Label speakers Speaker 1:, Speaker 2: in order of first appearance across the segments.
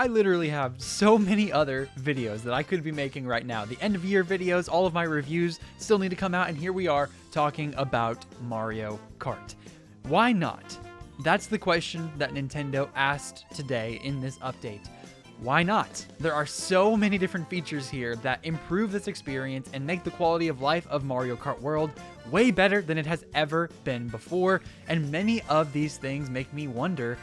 Speaker 1: I literally have so many other videos that I could be making right now. The end of year videos, all of my reviews still need to come out, and here we are talking about Mario Kart. Why not? That's the question that Nintendo asked today in this update. Why not? There are so many different features here that improve this experience and make the quality of life of Mario Kart World way better than it has ever been before, and many of these things make me wonder,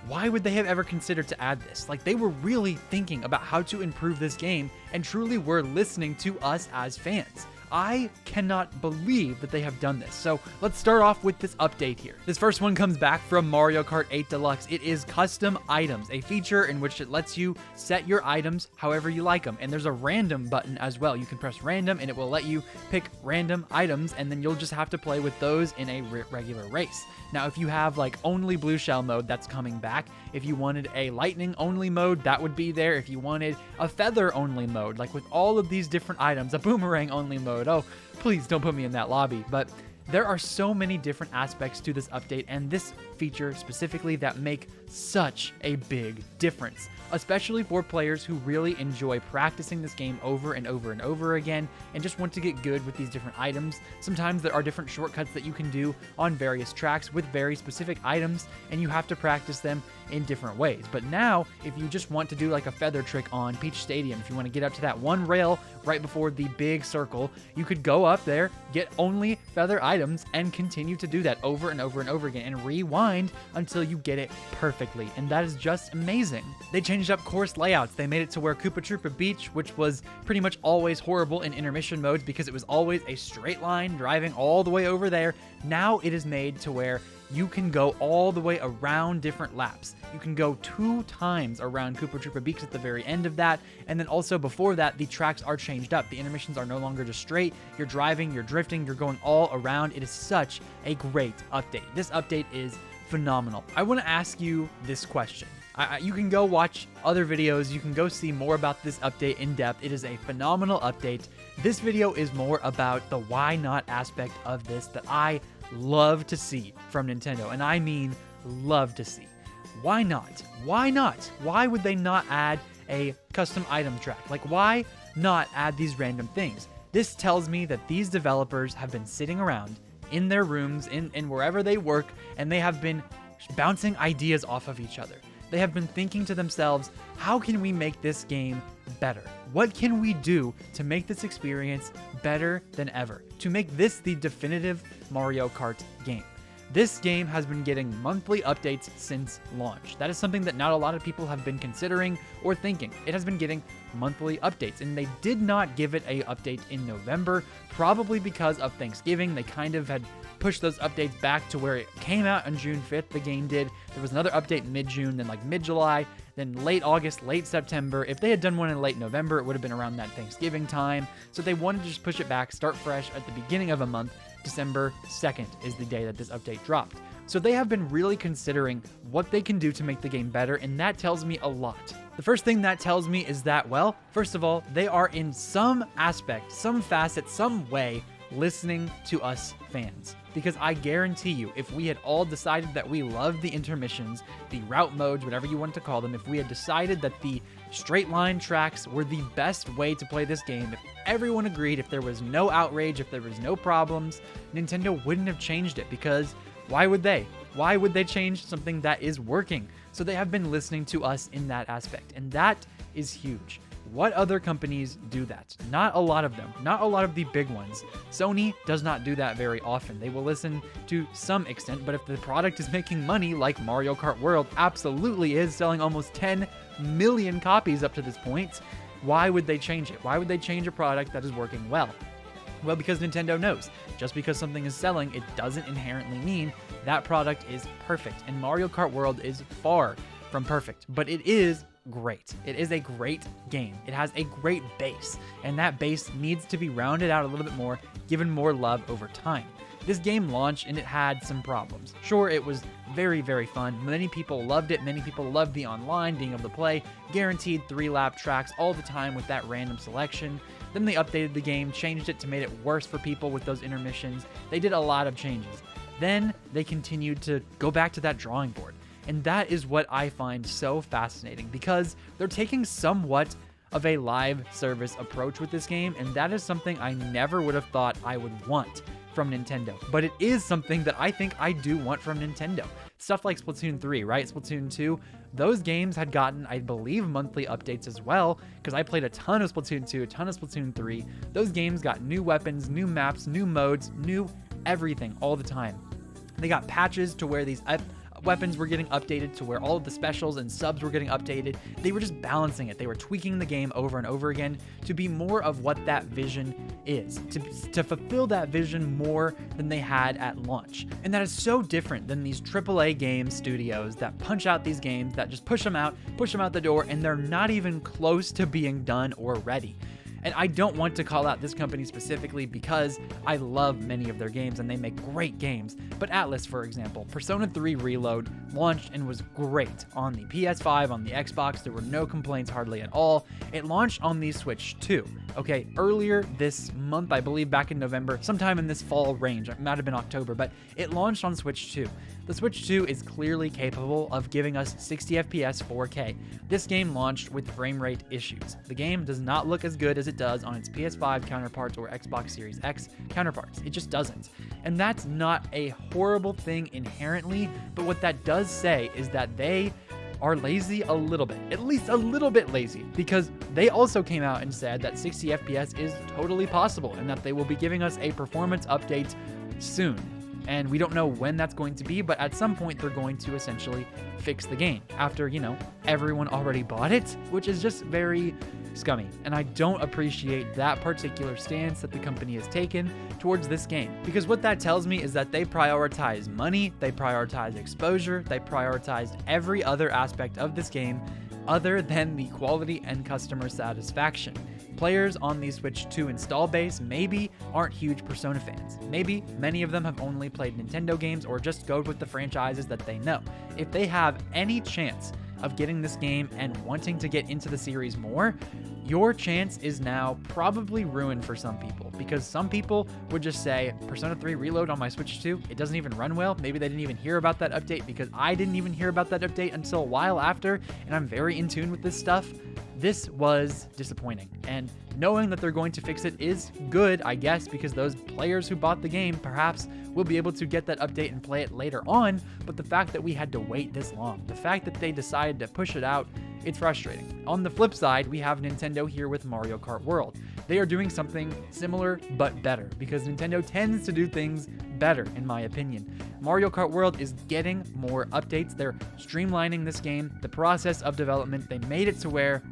Speaker 1: why would they have ever considered to add this? Like, they were really thinking about how to improve this game and truly were listening to us as fans. I cannot believe that they have done this. So let's start off with this update here. This first one comes back from Mario Kart 8 Deluxe. It is custom items, a feature in which it lets you set your items however you like them. And there's a random button as well. You can press random and it will let you pick random items, and then you'll just have to play with those in a regular race. Now, if you have like only blue shell mode, that's coming back. If you wanted a lightning only mode, that would be there. If you wanted a feather only mode, like with all of these different items, a boomerang only mode. Oh, please don't put me in that lobby. But there are so many different aspects to this update and this feature specifically that make such a big difference, especially for players who really enjoy practicing this game over and over and over again and just want to get good with these different items. Sometimes there are different shortcuts that you can do on various tracks with very specific items, and you have to practice them in different ways. But now, if you just want to do like a feather trick on Peach Stadium, if you want to get up to that one rail right before the big circle, you could go up there, get only feather items, and continue to do that over and over and over again and rewind until you get it perfectly. And that is just amazing. They changed up course layouts. They made it to where Koopa Troopa Beach, which was pretty much always horrible in intermission modes because it was always a straight line driving all the way over there, now it is made to where you can go all the way around different laps. You can go 2 times around Koopa Troopa Beach at the very end of that, and then also before that, the tracks are changed up. The intermissions are no longer just straight. You're driving, you're drifting, you're going all around. It is such a great update. This update is phenomenal. I want to ask you this question. You can go watch other videos. You can go see more about this update in depth. It is a phenomenal update. This video is more about the why not aspect of this that I love to see from Nintendo, and I mean love to see. Why not? Why not? Why would they not add a custom item track? Like, why not add these random things? This tells me that these developers have been sitting around in their rooms, in wherever they work, and they have been bouncing ideas off of each other. They have been thinking to themselves, how can we make this game better? What can we do to make this experience better than ever? To make this the definitive Mario Kart game. This game has been getting monthly updates since launch. That is something that not a lot of people have been considering or thinking. It has been getting monthly updates, and they did not give it a update in November, probably because of Thanksgiving. They kind of had pushed those updates back to where it came out on June 5th, the game did. There was another update mid-June, then like mid-July, then late August, late September. If they had done one in late November, it would have been around that Thanksgiving time. So they wanted to just push it back, start fresh at the beginning of a month. December 2nd is the day that this update dropped. So they have been really considering what they can do to make the game better, and that tells me a lot. The first thing that tells me is that, well, first of all, they are in some aspect, some facet, some way listening to us fans. Because I guarantee you, if we had all decided that we loved the intermissions, the route modes, whatever you want to call them, if we had decided that the straight line tracks were the best way to play this game, if everyone agreed, if there was no outrage, if there was no problems, Nintendo wouldn't have changed it, because why would they? Why would they change something that is working? So they have been listening to us in that aspect, and that is huge. What other companies do that? Not a lot of them. Not a lot of the big ones. Sony does not do that very often. They will listen to some extent, but if the product is making money, like Mario Kart World absolutely is, selling almost 10 million copies up to this point, why would they change it? Why would they change a product that is working well? Well, because Nintendo knows, just because something is selling, it doesn't inherently mean that product is perfect. And Mario Kart World is far from perfect, but it is great. It is a great game. It has a great base, and that base needs to be rounded out a little bit more, given more love over time. This game launched and it had some problems. Sure, it was very, very fun. Many people loved it. Many people loved the online, being able to play guaranteed 3-lap tracks all the time with that random selection. Then they updated the game, changed it to make it worse for people with those intermissions. They did a lot of changes. Then they continued to go back to that drawing board. And that is what I find so fascinating, because they're taking somewhat of a live service approach with this game, and that is something I never would have thought I would want from Nintendo. But it is something that I think I do want from Nintendo. Stuff like Splatoon 3, right? Splatoon 2, those games had gotten, I believe, monthly updates as well, because I played a ton of Splatoon 2, a ton of Splatoon 3. Those games got new weapons, new maps, new modes, new everything all the time. They got patches to where these weapons were getting updated, to where all of the specials and subs were getting updated. They were just balancing it. They were tweaking the game over and over again to be more of what that vision is, to fulfill that vision more than they had at launch. And that is so different than these AAA game studios that punch out these games, that just push them out the door, and they're not even close to being done or ready. And I don't want to call out this company specifically because I love many of their games and they make great games. But Atlas, for example, Persona 3 Reload launched and was great on the PS5, on the Xbox. There were no complaints hardly at all. It launched on the Switch too. Okay, earlier this month, I believe back in November, sometime in this fall range, it might have been October, but it launched on Switch 2. The Switch 2 is clearly capable of giving us 60 FPS 4K. This game launched with frame rate issues. The game does not look as good as it does on its PS5 counterparts or Xbox Series X counterparts. It just doesn't. And that's not a horrible thing inherently, but what that does say is that they are lazy a little bit, at least a little bit lazy, because they also came out and said that 60 FPS is totally possible and that they will be giving us a performance update soon. And we don't know when that's going to be, but at some point they're going to essentially fix the game after, everyone already bought it, which is just very scummy. And I don't appreciate that particular stance that the company has taken towards this game, because what that tells me is that they prioritize money, they prioritize exposure, they prioritized every other aspect of this game other than the quality and customer satisfaction. Players on the Switch 2 install base maybe aren't huge Persona fans. Maybe many of them have only played Nintendo games or just go with the franchises that they know. If they have any chance of getting this game and wanting to get into the series more, your chance is now probably ruined for some people, because some people would just say, Persona 3 Reload on my Switch 2, it doesn't even run well. Maybe they didn't even hear about that update, because I didn't even hear about that update until a while after, and I'm very in tune with this stuff. This was disappointing, and knowing that they're going to fix it is good, I guess, because those players who bought the game perhaps will be able to get that update and play it later on, but the fact that we had to wait this long, the fact that they decided to push it out, it's frustrating. On the flip side, we have Nintendo here with Mario Kart World. They are doing something similar but better, because Nintendo tends to do things better, in my opinion. Mario Kart World is getting more updates. They're streamlining this game, the process of development. They made it to where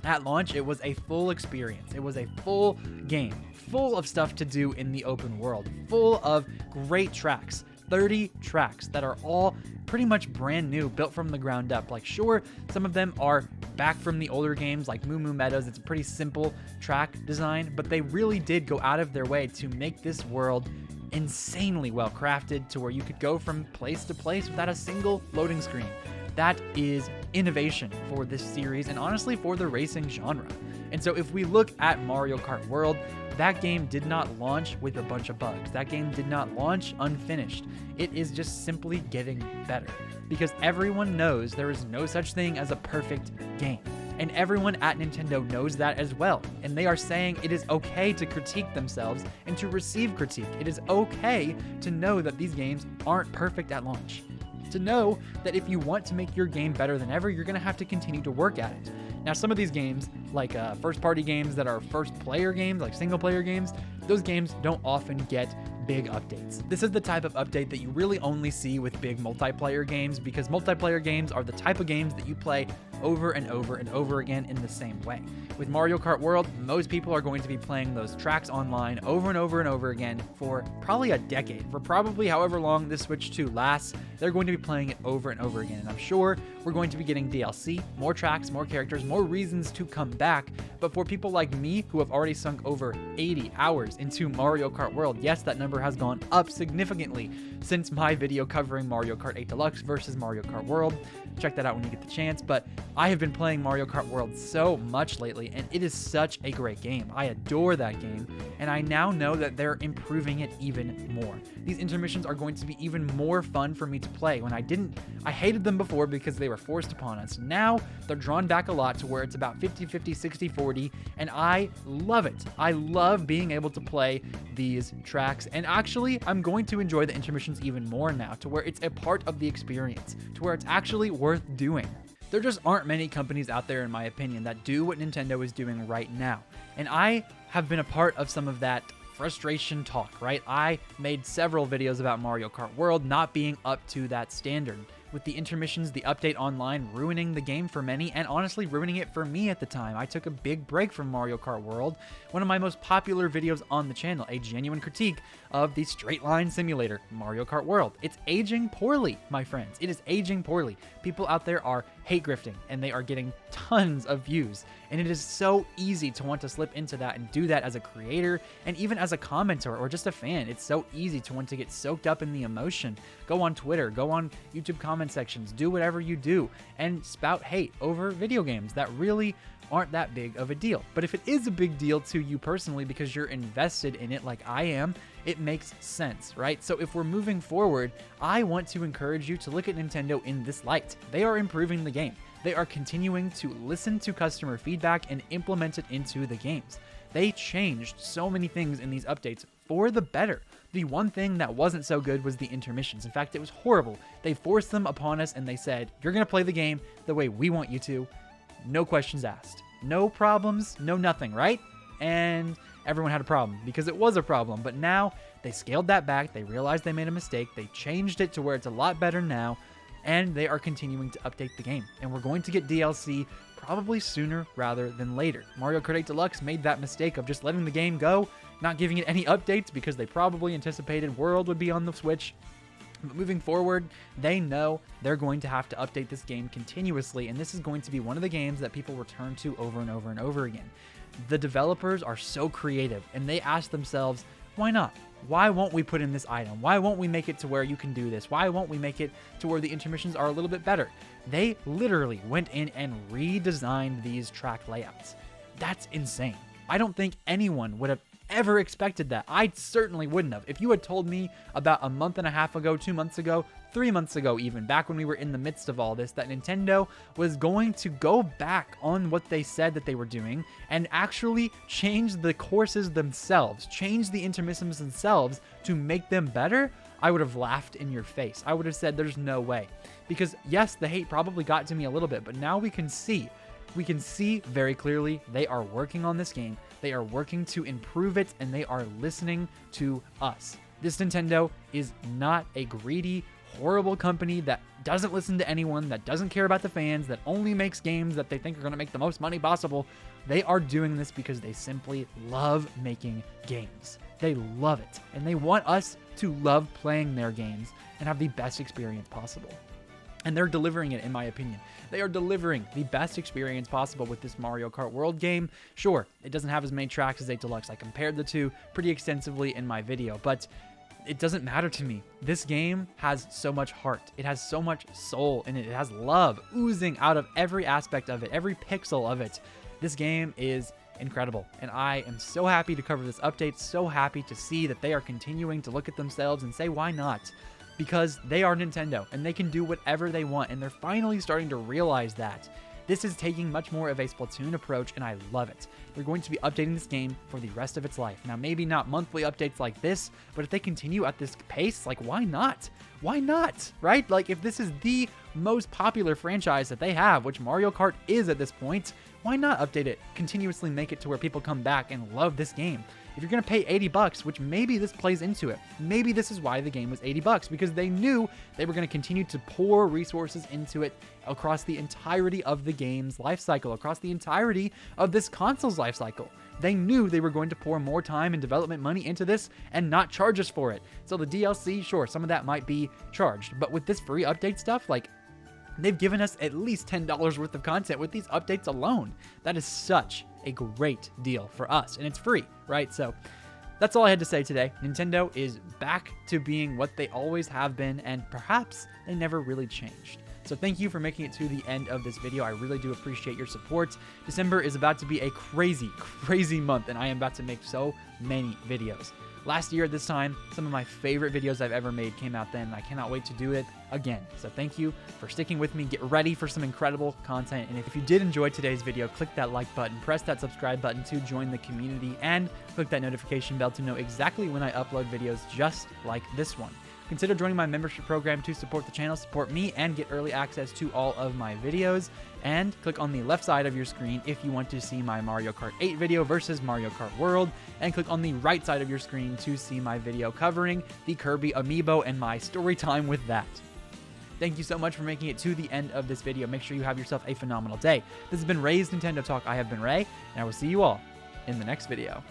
Speaker 1: at launch, it was a full experience. It was a full game, full of stuff to do in the open world, full of great tracks, 30 tracks that are all pretty much brand new, built from the ground up. Like, sure, some of them are back from the older games, like Moo Moo Meadows. It's a pretty simple track design, but they really did go out of their way to make this world insanely well crafted to where you could go from place to place without a single loading screen. That is innovation for this series and honestly for the racing genre. And so if we look at Mario Kart World, that game did not launch with a bunch of bugs. That game did not launch unfinished. It is just simply getting better, because everyone knows there is no such thing as a perfect game. And everyone at Nintendo knows that as well. And they are saying it is okay to critique themselves and to receive critique. It is okay to know that these games aren't perfect at launch. To know that if you want to make your game better than ever, you're going to have to continue to work at it. Now, some of these games, like first-party games that are first-player games, like single-player games, those games don't often get big updates. This is the type of update that you really only see with big multiplayer games, because multiplayer games are the type of games that you play over and over and over again in the same way. With Mario Kart World, most people are going to be playing those tracks online over and over and over again for probably a decade. For probably however long this Switch 2 lasts, they're going to be playing it over and over again. And I'm sure we're going to be getting DLC, more tracks, more characters, more reasons to come back. But for people like me who have already sunk over 80 hours into Mario Kart World, yes, that number number has gone up significantly since my video covering Mario Kart 8 Deluxe versus Mario Kart World. Check that out when you get the chance. But I have been playing Mario Kart World so much lately, and it is such a great game. I adore that game, and I now know that they're improving it even more. These intermissions are going to be even more fun for me to play. I hated them before because they were forced upon us. Now they're drawn back a lot to where it's about 50-50, 60-40, and I love it. I love being able to play these tracks, and actually I'm going to enjoy the intermissions even more now, to where it's a part of the experience, to where it's actually worth doing. There just aren't many companies out there, in my opinion, that do what Nintendo is doing right now, and I have been a part of some of that frustration talk, right? I made several videos about Mario Kart World not being up to that standard, with the intermissions, the update online ruining the game for many, and honestly ruining it for me at the time. I took a big break from Mario Kart World, one of my most popular videos on the channel, a genuine critique of the straight line simulator, Mario Kart World. It's aging poorly, my friends. It is aging poorly. People out there are hate grifting, and they are getting tons of views, and it is so easy to want to slip into that and do that as a creator, and even as a commenter or just a fan. It's so easy to want to get soaked up in the emotion. Go on Twitter, go on YouTube comment sections, do whatever you do, and spout hate over video games that really aren't that big of a deal. But if it is a big deal to you personally because you're invested in it like I am, it makes sense, right? So if we're moving forward, I want to encourage you to look at Nintendo in this light. They are improving the game. They are continuing to listen to customer feedback and implement it into the games. They changed so many things in these updates for the better. The one thing that wasn't so good was the intermissions. In fact, it was horrible. They forced them upon us and they said, you're going to play the game the way we want you to. No questions asked. No problems, no nothing, right? And everyone had a problem because it was a problem. But now they scaled that back. They realized they made a mistake. They changed it to where it's a lot better now. And they are continuing to update the game. And we're going to get DLC probably sooner rather than later. Mario Kart 8 Deluxe made that mistake of just letting the game go, not giving it any updates because they probably anticipated World would be on the Switch. But moving forward, they know they're going to have to update this game continuously, and this is going to be one of the games that people return to over and over and over again. The developers are so creative, and they ask themselves, why not? Why won't we put in this item? Why won't we make it to where you can do this? Why won't we make it to where the intermissions are a little bit better? They literally went in and redesigned these track layouts. That's insane. I don't think anyone would have ever expected that. I certainly wouldn't have. If you had told me about a month and a half ago, 2 months ago, 3 months ago even, back when we were in the midst of all this, that Nintendo was going to go back on what they said that they were doing and actually change the courses themselves, change the intermissions themselves to make them better, I would have laughed in your face. I would have said there's no way. Because yes, the hate probably got to me a little bit, but now we can see very clearly they are working on this game. They are working to improve it, and they are listening to us. This Nintendo is not a greedy, horrible company that doesn't listen to anyone, that doesn't care about the fans, that only makes games that they think are going to make the most money possible. They are doing this because they simply love making games. They love it, and they want us to love playing their games and have the best experience possible. And they're delivering it, in my opinion. They are delivering the best experience possible with this Mario Kart World game. Sure, it doesn't have as many tracks as 8 Deluxe. I compared the two pretty extensively in my video, but it doesn't matter to me. This game has so much heart. It has so much soul in it. It has love oozing out of every aspect of it, every pixel of it. This game is incredible, and I am so happy to cover this update, so happy to see that they are continuing to look at themselves and say, why not? Because they are Nintendo, and they can do whatever they want, and they're finally starting to realize that. This is taking much more of a Splatoon approach, and I love it. They're going to be updating this game for the rest of its life. Now, maybe not monthly updates like this, but if they continue at this pace, like, why not? Why not, right? Like, if this is the most popular franchise that they have, which Mario Kart is at this point, why not update it, continuously make it to where people come back and love this game? If you're going to pay $80, which maybe this plays into it, maybe this is why the game was $80, because they knew they were going to continue to pour resources into it across the entirety of the game's life cycle, across the entirety of this console's life cycle. They knew they were going to pour more time and development money into this and not charge us for it. So the DLC, sure, some of that might be charged, but with this free update stuff, like, they've given us at least $10 worth of content with these updates alone. That is such a great deal for us, and it's free, right? So That's all I had to say today. Nintendo is back to being what they always have been, and perhaps they never really changed. So thank you for making it to the end of this video. I really do appreciate your support. December is about to be a crazy, crazy month, and I am about to make so many videos. Last year at this time, some of my favorite videos I've ever made came out then, and I cannot wait to do it again. So thank you for sticking with me. Get ready for some incredible content. And if you did enjoy today's video, click that like button, press that subscribe button to join the community, and click that notification bell to know exactly when I upload videos just like this one. Consider joining my membership program to support the channel, support me, and get early access to all of my videos. And click on the left side of your screen if you want to see my Mario Kart 8 video versus Mario Kart World. And click on the right side of your screen to see my video covering the Kirby Amiibo and my story time with that. Thank you so much for making it to the end of this video. Make sure you have yourself a phenomenal day. This has been Ray's Nintendo Talk. I have been Ray, and I will see you all in the next video.